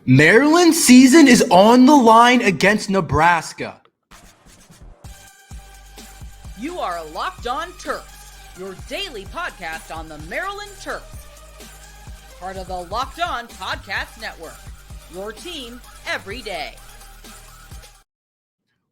Maryland season is on the line against Nebraska. You are Locked On Terps, your daily podcast on the Maryland Terps. Part of the Locked On Podcast Network, your team every day.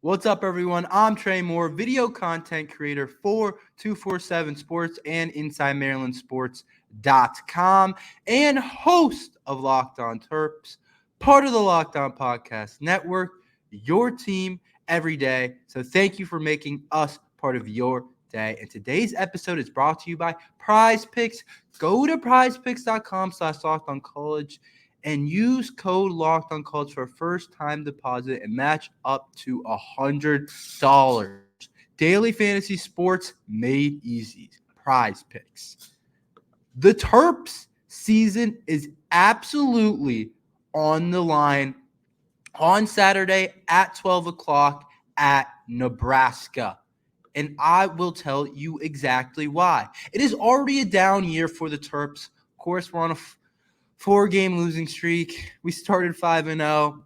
What's up, everyone? I'm Tre Moore, video content creator for 247 Sports and InsideMarylandSports.com, and host of Locked On Terps, part of the Locked On Podcast Network, your team every day. So thank you for making us part of your day. And today's episode is brought to you by PrizePicks. Go to prizepicks.com/LockedOnCollege and use code LockedOnCollege for a first-time deposit and match up to $100. Daily fantasy sports made easy. PrizePicks. The Terps season is absolutely on the line on Saturday at 12 o'clock at Nebraska. And I will tell you exactly why. It is already a down year for the Terps. Of course, we're on a four-game losing streak. We started 5-0,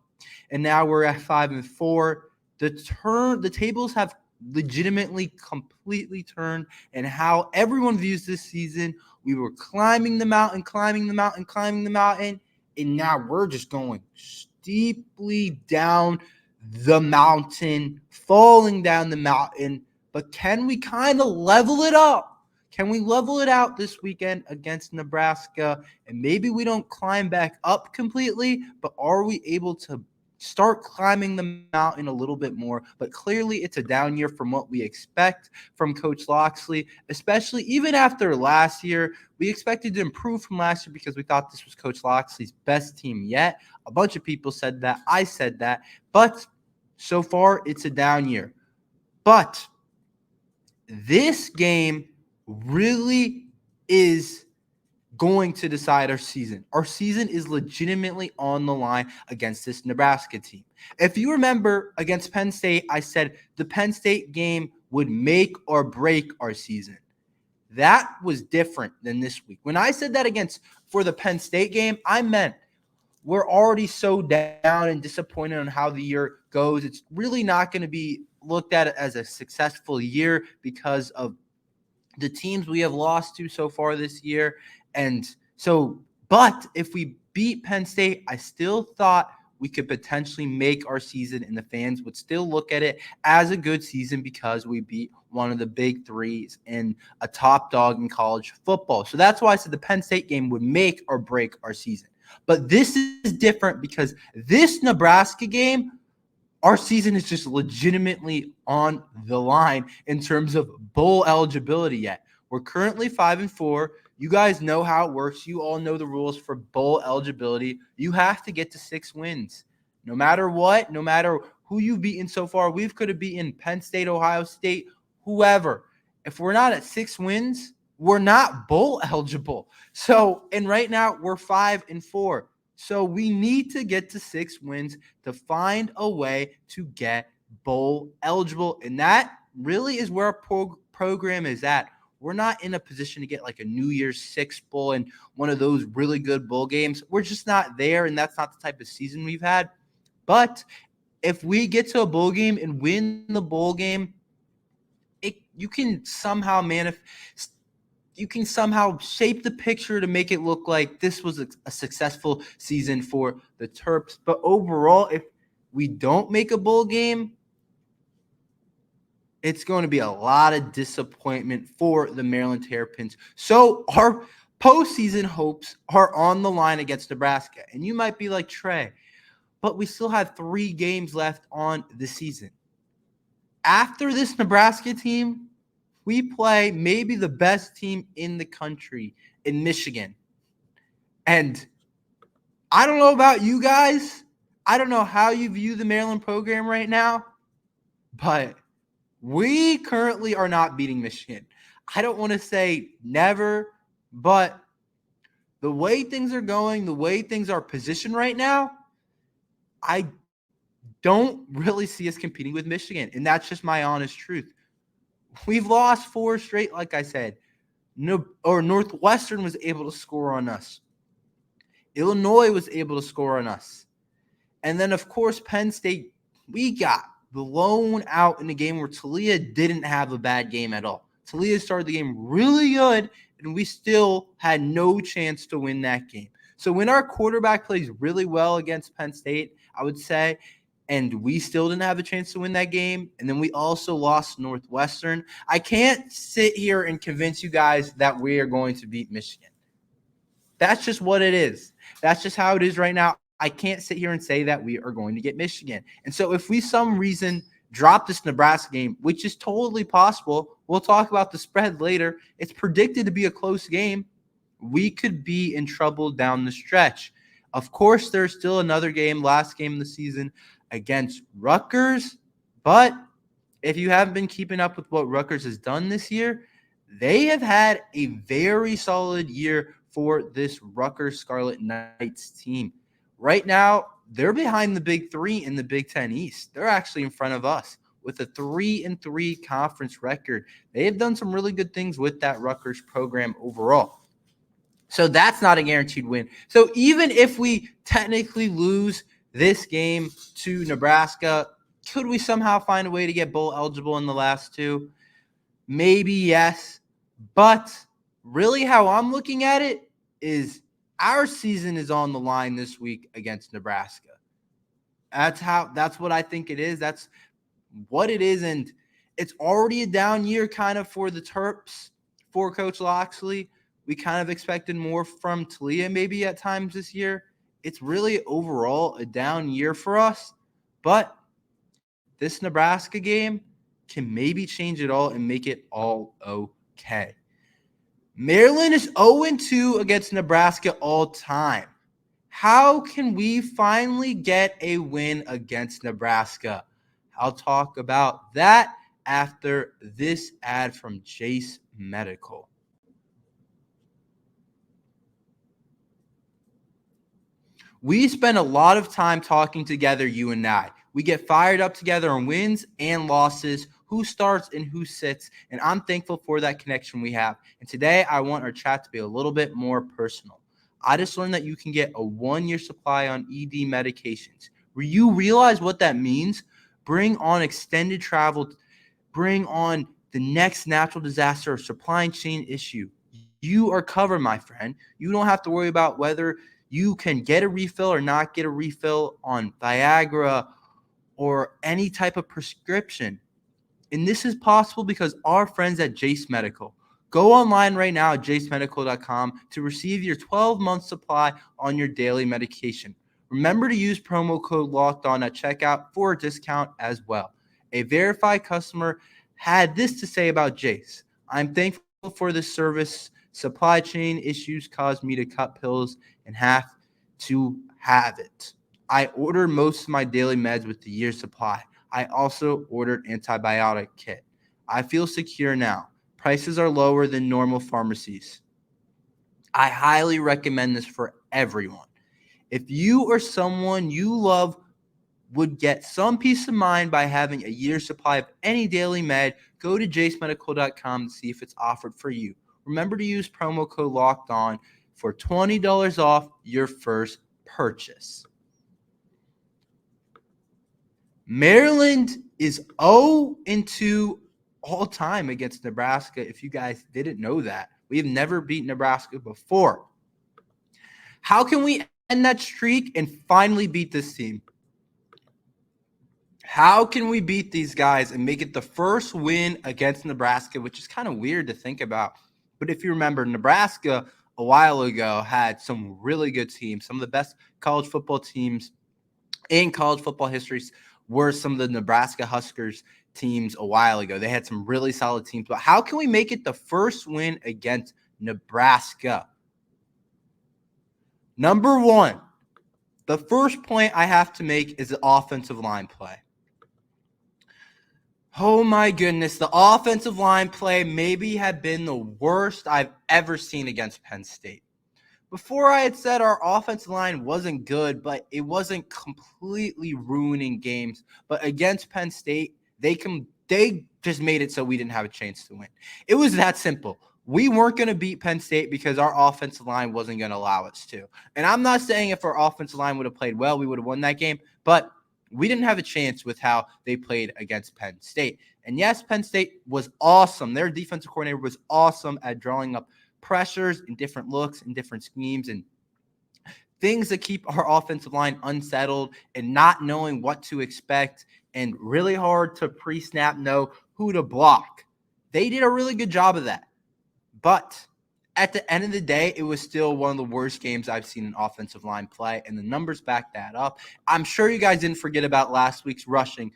and now we're at 5-4. The tables have legitimately completely turned, and how everyone views this season. We were climbing the mountain, and now we're just going steeply down the mountain, falling down the mountain. But can we kind of level it up? Can we level it out this weekend against Nebraska? And maybe we don't climb back up completely, but are we able to start climbing the mountain a little bit more? But clearly it's a down year from what we expect from Coach Locksley, especially even after last year. We expected to improve from last year because we thought this was Coach Locksley's best team yet. A bunch of people said that. I said that. But so far it's a down year. But this game really is going to decide our season. Our season is legitimately on the line against this Nebraska team. If you remember against Penn State, I said the Penn State game would make or break our season. That was different than this week. When I said that for the Penn State game, I meant we're already so down and disappointed on how the year goes. It's really not going to be looked at as a successful year because of the teams we have lost to so far this year. But if we beat Penn State, I still thought we could potentially make our season, and the fans would still look at it as a good season because we beat one of the big threes and a top dog in college football. So that's why I said the Penn State game would make or break our season. But this is different because this Nebraska game, our season is just legitimately on the line in terms of bowl eligibility yet. We're currently 5-4. You guys know how it works. You all know the rules for bowl eligibility. You have to get to 6 wins. No matter what, no matter who you've beaten so far, we could have beaten Penn State, Ohio State, whoever. If we're not at 6 wins, we're not bowl eligible. And right now we're 5-4. So we need to get to 6 wins to find a way to get bowl eligible. And that really is where our program is at. We're not in a position to get like a New Year's Six bowl and one of those really good bowl games. We're just not there, and that's not the type of season we've had. But if we get to a bowl game and win the bowl game, you can somehow shape the picture to make it look like this was a successful season for the Terps. But overall, if we don't make a bowl game, it's going to be a lot of disappointment for the Maryland Terrapins. So our postseason hopes are on the line against Nebraska. And you might be like, Tre, but we still have 3 games left on the season. After this Nebraska team, we play maybe the best team in the country in Michigan. And I don't know about you guys. I don't know how you view the Maryland program right now, but we currently are not beating Michigan. I don't want to say never, but the way things are going, the way things are positioned right now, I don't really see us competing with Michigan. And that's just my honest truth. We've lost 4 straight, like I said. Northwestern was able to score on us. Illinois was able to score on us. And then, of course, Penn State, we got blown out in a game where Talia didn't have a bad game at all. Talia started the game really good, and we still had no chance to win that game. So when our quarterback plays really well against Penn State, I would say, and we still didn't have a chance to win that game, and then we also lost Northwestern, I can't sit here and convince you guys that we are going to beat Michigan. That's just what it is. That's just how it is right now. I can't sit here and say that we are going to get Michigan. And so if we some reason drop this Nebraska game, which is totally possible, we'll talk about the spread later. It's predicted to be a close game. We could be in trouble down the stretch. Of course, there's still another game, last game of the season against Rutgers. But if you haven't been keeping up with what Rutgers has done this year, they have had a very solid year for this Rutgers Scarlet Knights team. Right now, they're behind the Big Three in the Big Ten East. They're actually in front of us with a 3-3 conference record. They have done some really good things with that Rutgers program overall. So that's not a guaranteed win. So even if we technically lose this game to Nebraska, could we somehow find a way to get bowl eligible in the last two? Maybe yes. But really how I'm looking at it is our season is on the line this week against Nebraska. That's what I think it is. That's what it is. And it's already a down year kind of for the Terps, for Coach Loxley. We kind of expected more from Talia maybe at times this year. It's really overall a down year for us. But this Nebraska game can maybe change it all and make it all okay. Maryland is 0-2 against Nebraska all time. How can we finally get a win against Nebraska? I'll talk about that after this ad from Jace Medical. We spend a lot of time talking together, you and I. We get fired up together on wins and losses, who starts and who sits, and I'm thankful for that connection we have. And today, I want our chat to be a little bit more personal. I just learned that you can get a 1-year supply on ED medications. You realize what that means? Bring on extended travel. Bring on the next natural disaster or supply chain issue. You are covered, my friend. You don't have to worry about whether you can get a refill or not get a refill on Viagra or any type of prescription. And this is possible because our friends at Jace Medical. Go online right now at jacemedical.com to receive your 12-month supply on your daily medication. Remember to use promo code LOCKEDON at checkout for a discount as well. A verified customer had this to say about Jace. I'm thankful for this service. Supply chain issues caused me to cut pills and have to have it. I ordered most of my daily meds with the year's supply. I also ordered antibiotic kit. I feel secure now. Prices are lower than normal pharmacies. I highly recommend this for everyone. If you or someone you love would get some peace of mind by having a year's supply of any daily med, go to jacemedical.com to see if it's offered for you. Remember to use promo code LOCKEDON for $20 off your first purchase. Maryland is 0-2 all time against Nebraska. If you guys didn't know that, we have never beat Nebraska before. How can we end that streak and finally beat this team? How can we beat these guys and make it the first win against Nebraska, which is kind of weird to think about. But if you remember, Nebraska a while ago had some really good teams. Some of the best college football teams in college football history were some of the Nebraska Huskers teams a while ago. They had some really solid teams. But how can we make it the first win against Nebraska? Number one, the first point I have to make is the offensive line play. Oh my goodness, the offensive line play maybe had been the worst I've ever seen against Penn State. Before I had said our offensive line wasn't good, but it wasn't completely ruining games. But against Penn State, they just made it so we didn't have a chance to win. It was that simple. we weren't going to beat Penn State because our offensive line wasn't going to allow us to. And I'm not saying if our offensive line would have played well, we would have won that game, but we didn't have a chance with how they played against Penn State. And yes, Penn State was awesome. Their defensive coordinator was awesome at drawing up pressures and different looks and different schemes and things that keep our offensive line unsettled and not knowing what to expect and really hard to pre-snap know who to block. They did a really good job of that. But at the end of the day, it was still one of the worst games I've seen an offensive line play, and the numbers back that up. I'm sure you guys didn't forget about last week's rushing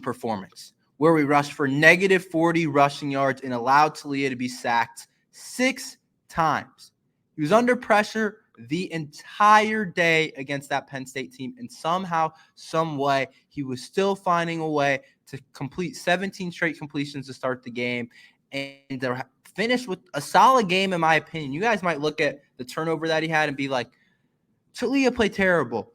performance, where we rushed for negative 40 rushing yards and allowed Talia to be sacked 6 times. He was under pressure the entire day against that Penn State team, and somehow, some way, he was still finding a way to complete 17 straight completions to start the game and to finish with a solid game, in my opinion. You guys might look at the turnover that he had and be like, Talia played terrible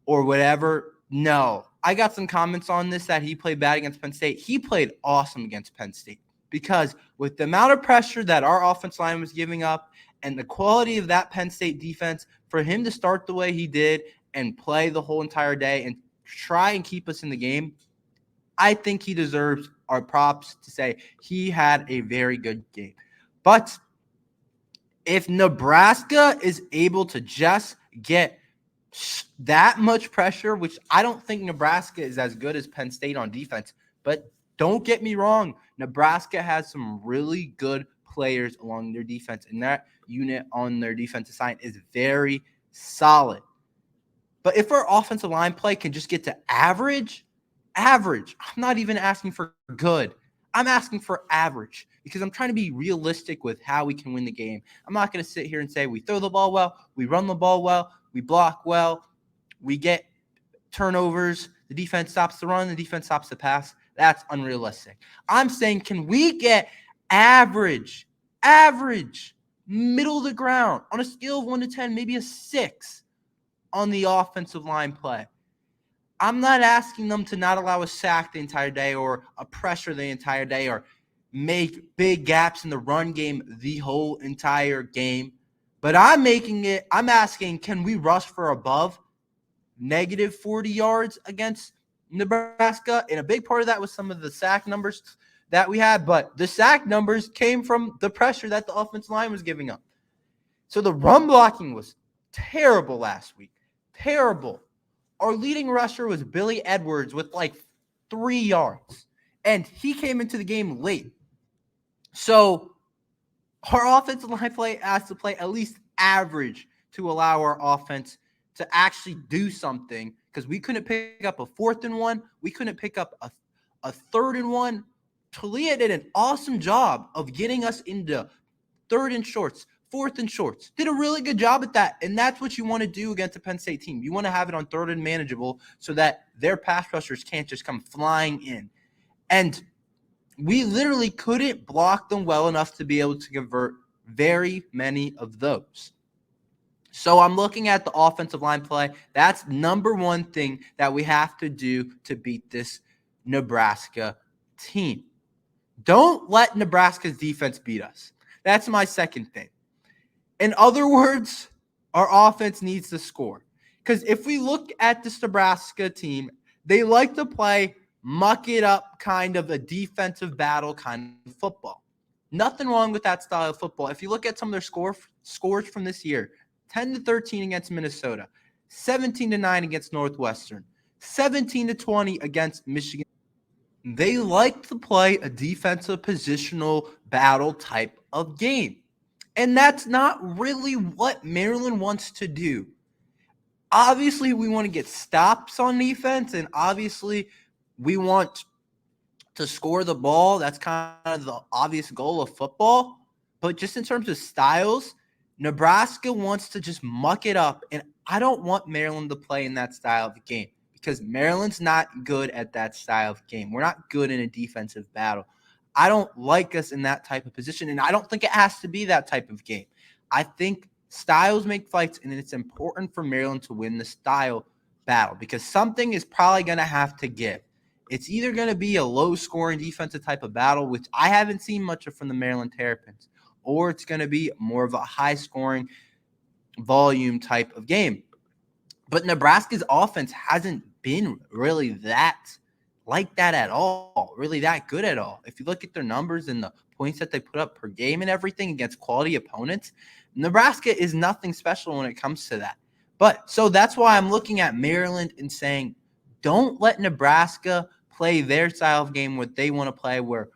or whatever. No. I got some comments on this that he played bad against Penn State. He played awesome against Penn State because with the amount of pressure that our offensive line was giving up and the quality of that Penn State defense, for him to start the way he did and play the whole entire day and try and keep us in the game, I think he deserves our props to say he had a very good game. But if Nebraska is able to just get that much pressure, which I don't think Nebraska is as good as Penn State on defense, but don't get me wrong, Nebraska has some really good players along their defense, and that unit on their defensive side is very solid. But if our offensive line play can just get to average, I'm not even asking for good. I'm asking for average because I'm trying to be realistic with how we can win the game. I'm not going to sit here and say we throw the ball well, we run the ball well, we block well, we get turnovers, the defense stops the run, the defense stops the pass. That's unrealistic. I'm saying, can we get average, middle of the ground on a scale of 1 to 10, maybe a 6 on the offensive line play? I'm not asking them to not allow a sack the entire day or a pressure the entire day or make big gaps in the run game the whole entire game. But I'm asking, can we rush for above negative 40 yards against Nebraska? And a big part of that was some of the sack numbers that we had, but the sack numbers came from the pressure that the offensive line was giving up. So the run blocking was terrible last week. Terrible. Our leading rusher was Billy Edwards with like 3 yards, and he came into the game late. So our offensive line play has to play at least average to allow our offense to actually do something, because we couldn't pick up a 4th and 1. We couldn't pick up a 3rd and 1. Talia did an awesome job of getting us into 3rd and shorts, 4th and shorts. Did a really good job at that, and that's what you want to do against a Penn State team. You want to have it on 3rd and manageable so that their pass rushers can't just come flying in. And we literally couldn't block them well enough to be able to convert very many of those. So I'm looking at the offensive line play. That's number one thing that we have to do to beat this Nebraska team. Don't let Nebraska's defense beat us. That's my second thing. In other words, our offense needs to score. Because if we look at this Nebraska team, they like to play muck it up kind of a defensive battle kind of football. Nothing wrong with that style of football. If you look at some of their scores from this year, 10-13 against Minnesota, 17-9 against Northwestern, 17-20 against Michigan. They like to play a defensive positional battle type of game. And that's not really what Maryland wants to do. Obviously, we want to get stops on defense, and obviously we want to score the ball. That's kind of the obvious goal of football. But just in terms of styles, Nebraska wants to just muck it up, and I don't want Maryland to play in that style of game because Maryland's not good at that style of game. We're not good in a defensive battle. I don't like us in that type of position, and I don't think it has to be that type of game. I think styles make fights, and it's important for Maryland to win the style battle because something is probably going to have to give. It's either going to be a low-scoring defensive type of battle, which I haven't seen much of from the Maryland Terrapins, or it's going to be more of a high-scoring volume type of game. But Nebraska's offense hasn't been really that like that at all, really that good at all. If you look at their numbers and the points that they put up per game and everything against quality opponents, Nebraska is nothing special when it comes to that. But so that's why I'm looking at Maryland and saying, don't let Nebraska play their style of game, what they want to play, where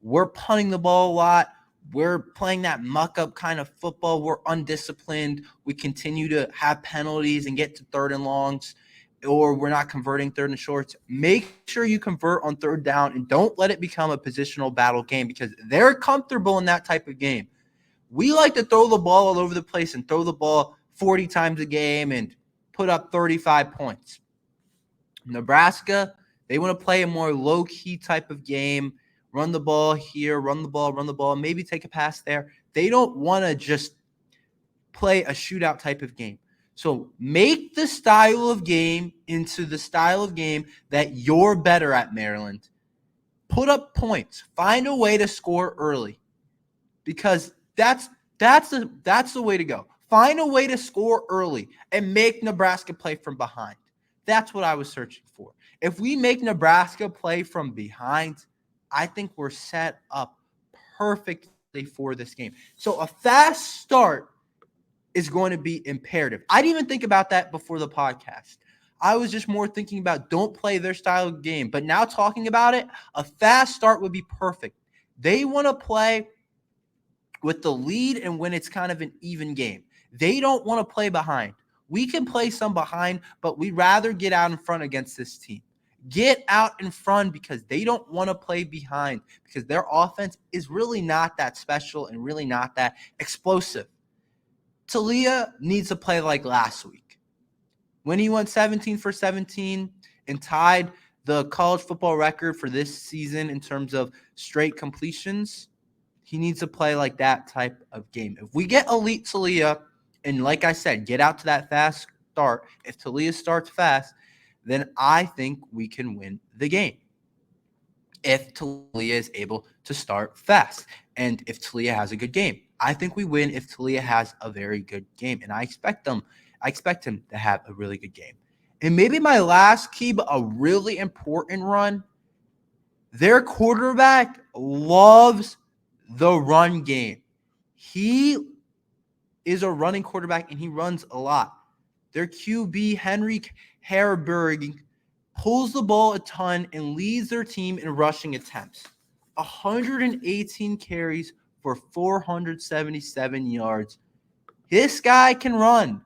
we're punting the ball a lot. We're playing that muck-up kind of football. We're undisciplined. We continue to have penalties and get to third and longs, or we're not converting third and shorts. Make sure you convert on third down and don't let it become a positional battle game because they're comfortable in that type of game. We like to throw the ball all over the place and throw the ball 40 times a game and put up 35 points. Nebraska, they want to play a more low-key type of game, run the ball here, run the ball, maybe take a pass there. They don't want to just play a shootout type of game. So make the style of game into the style of game that you're better at, Maryland. Put up points. Find a way to score early because that's the way to go. Find a way to score early and make Nebraska play from behind. That's what I was searching for. If we make Nebraska play from behind, I think we're set up perfectly for this game. So a fast start is going to be imperative. I didn't even think about that before the podcast. I was just more thinking about don't play their style of game. But now talking about it, a fast start would be perfect. They want to play with the lead and when it's kind of an even game. They don't want to play behind. We can play some behind, but we'd rather get out in front against this team. Get out in front because they don't want to play behind because their offense is really not that special and really not that explosive. Talia needs to play like last week when he went 17 for 17 and tied the college football record for this season in terms of straight completions. He needs to play like that type of game. If we get elite Talia, and like I said, get out to that fast start, if Talia starts fast, then I think we can win the game. If Talia is able to start fast and if Talia has a good game. I think we win if Talia has a very good game, and I expect him to have a really good game. And maybe my last key, but a really important run, their quarterback loves the run game. He is a running quarterback, and he runs a lot. Their QB, Henry Harburg, pulls the ball a ton and leads their team in rushing attempts. 118 carries for 477 yards. This guy can run.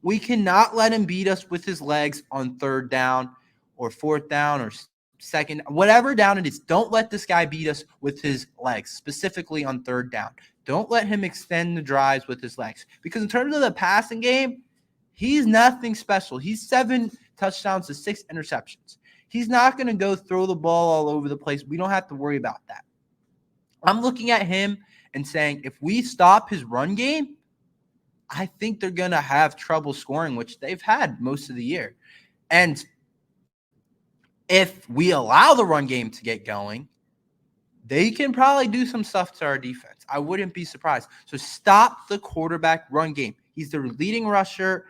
We cannot let him beat us with his legs on third down or fourth down or second, whatever down it is. Don't let this guy beat us with his legs, specifically on third down. Don't let him extend the drives with his legs. Because in terms of the passing game, he's nothing special. He's 7 touchdowns to 6 interceptions. He's not going to go throw the ball all over the place. We don't have to worry about that. I'm looking at him and saying, if we stop his run game, I think they're going to have trouble scoring, which they've had most of the year. And if we allow the run game to get going, they can probably do some stuff to our defense. I wouldn't be surprised. So stop the quarterback run game. He's their leading rusher.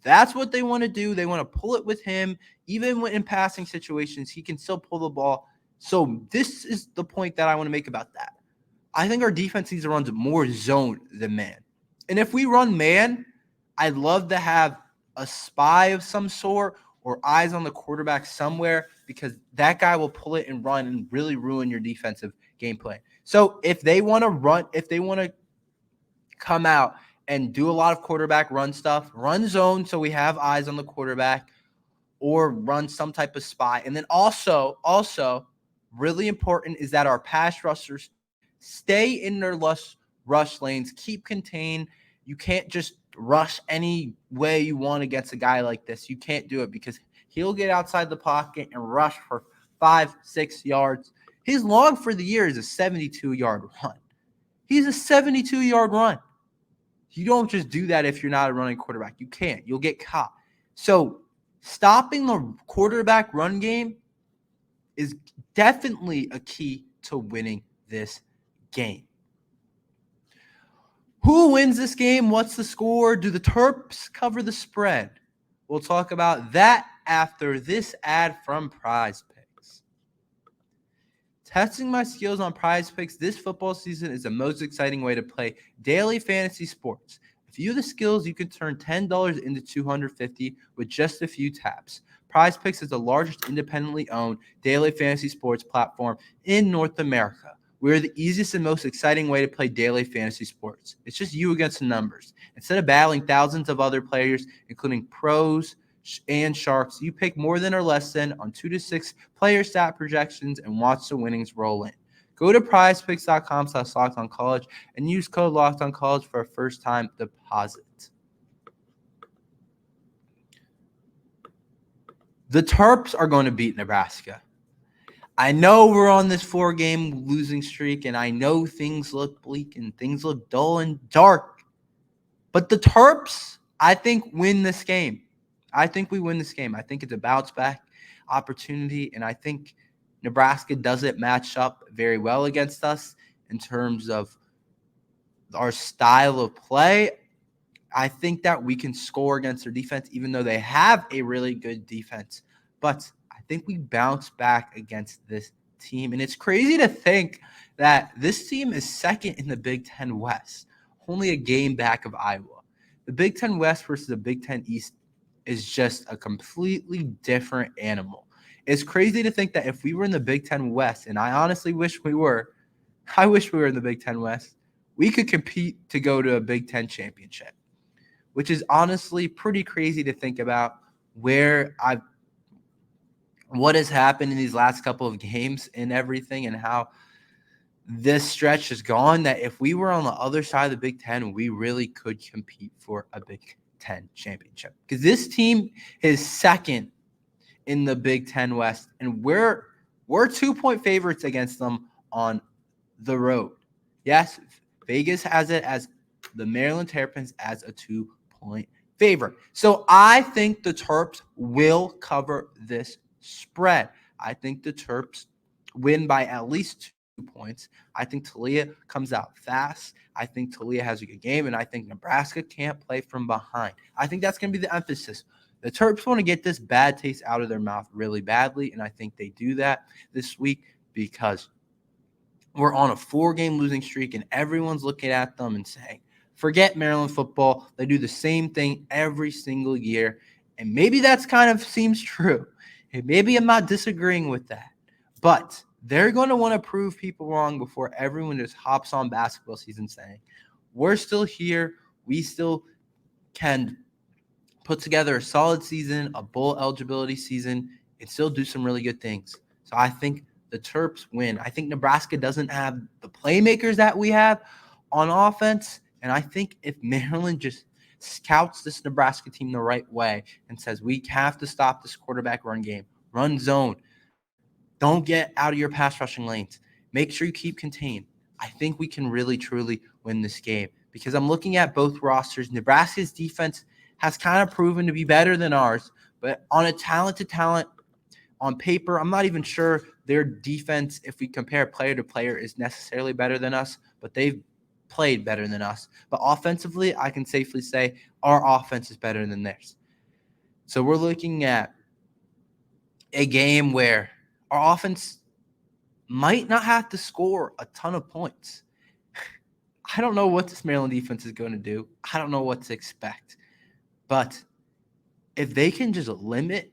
That's what they want to do. They want to pull it with him. Even when in passing situations, he can still pull the ball. So this is the point that I want to make about that. I think our defense needs to run more zone than man. And if we run man, I'd love to have a spy of some sort or eyes on the quarterback somewhere because that guy will pull it and run and really ruin your defensive gameplay. So if they want to run, if they want to come out and do a lot of quarterback run stuff, run zone so we have eyes on the quarterback or run some type of spy. And then also really important is that our pass rushers stay in their rush lanes, keep contained. You can't just rush any way you want against a guy like this. You can't do it because he'll get outside the pocket and rush for 5-6 yards. His log for the year is a 72-yard run. He's a 72-yard run. You don't just do that if you're not a running quarterback. You can't. You'll get caught. So stopping the quarterback run game is definitely a key to winning this game. Who wins this game? What's the score? Do the Terps cover the spread? We'll talk about that after this ad from PrizePicks. Testing my skills on PrizePicks this football season is the most exciting way to play daily fantasy sports. If you have the skills, you can turn $10 into $250 with just a few taps. PrizePicks is the largest independently owned daily fantasy sports platform in North America. We're the easiest and most exciting way to play daily fantasy sports. It's just you against the numbers. Instead of battling thousands of other players, including pros and sharks, you pick more than or less than on 2 to 6 player stat projections and watch the winnings roll in. Go to prizepicks.com/lockedoncollege and use code lockedoncollege for a first-time deposit. The Terps are going to beat Nebraska. I know we're on this 4-game losing streak, and I know things look bleak and things look dull and dark. But the Terps, I think, win this game. I think we win this game. I think it's a bounce-back opportunity, and I think Nebraska doesn't match up very well against us in terms of our style of play. I think that we can score against their defense, even though they have a really good defense. But I think we bounce back against this team. And it's crazy to think that this team is second in the Big Ten West, only a game back of Iowa. The Big Ten West versus the Big Ten East is just a completely different animal. It's crazy to think that if we were in the Big Ten West, and I honestly wish we were, in the Big Ten West, we could compete to go to a Big Ten championship, which is honestly pretty crazy to think about what has happened in these last couple of games and everything, and how this stretch has gone, that if we were on the other side of the Big Ten, we really could compete for a Big Ten championship. Because this team is second in the Big Ten West, and we're 2-point favorites against them on the road. Yes, Vegas has it as the Maryland Terrapins as a 2-point favorite. So I think the Terps will cover this spread. I think the Terps win by at least 2 points. I think Talia comes out fast. I think Talia has a good game, and I think Nebraska can't play from behind. I think that's going to be the emphasis. The Terps want to get this bad taste out of their mouth really badly, and I think they do that this week because we're on a 4-game losing streak, and everyone's looking at them and saying, forget Maryland football. They do the same thing every single year, and maybe that's kind of seems true. And maybe I'm not disagreeing with that, but they're going to want to prove people wrong before everyone just hops on basketball season saying, we're still here. We still can put together a solid season, a bowl eligibility season, and still do some really good things. So I think the Terps win. I think Nebraska doesn't have the playmakers that we have on offense, and I think if Maryland just scouts this Nebraska team the right way and says we have to stop this quarterback run game, run zone, don't get out of your pass rushing lanes, make sure you keep contained, I think we can really, truly win this game because I'm looking at both rosters. Nebraska's defense has kind of proven to be better than ours, but on a talent on paper, I'm not even sure their defense, if we compare player to player, is necessarily better than us, but they've played better than us. But offensively, I can safely say our offense is better than theirs. So we're looking at a game where our offense might not have to score a ton of points. I don't know what this Maryland defense is going to do. I don't know what to expect. But if they can just limit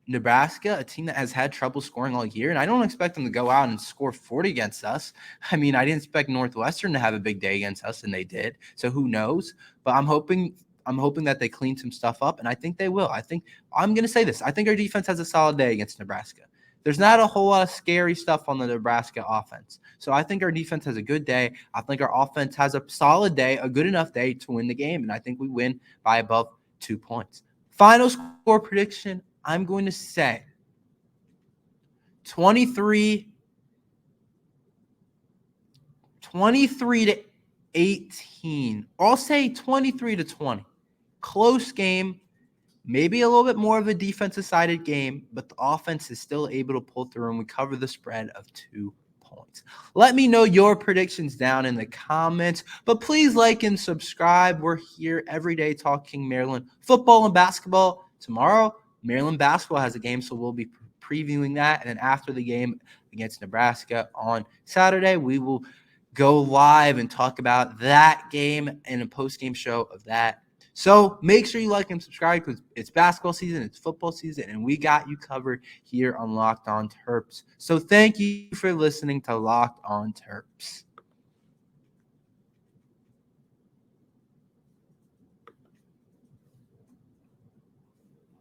Nebraska, a team that has had trouble scoring all year, and I don't expect them to go out and score 40 against us. I mean, I didn't expect Northwestern to have a big day against us, and they did. So who knows? But I'm hoping that they clean some stuff up, and I think they will. I'm going to say this. I think our defense has a solid day against Nebraska. There's not a whole lot of scary stuff on the Nebraska offense. So I think our defense has a good day. I think our offense has a solid day, a good enough day to win the game, and I think we win by above 2 points. Final score prediction, I'm going to say 23 to 18. Or I'll say 23 to 20. Close game. Maybe a little bit more of a defensive-sided game, but the offense is still able to pull through, and we cover the spread of 2 points. Let me know your predictions down in the comments, but please like and subscribe. We're here every day talking Maryland football and basketball. Tomorrow, Maryland basketball has a game, so we'll be previewing that, and then after the game against Nebraska on Saturday, we will go live and talk about that game and a post-game show of that. So make sure you like and subscribe because it's basketball season, it's football season, and we got you covered here on Locked On Terps. So thank you for listening to Locked On Terps.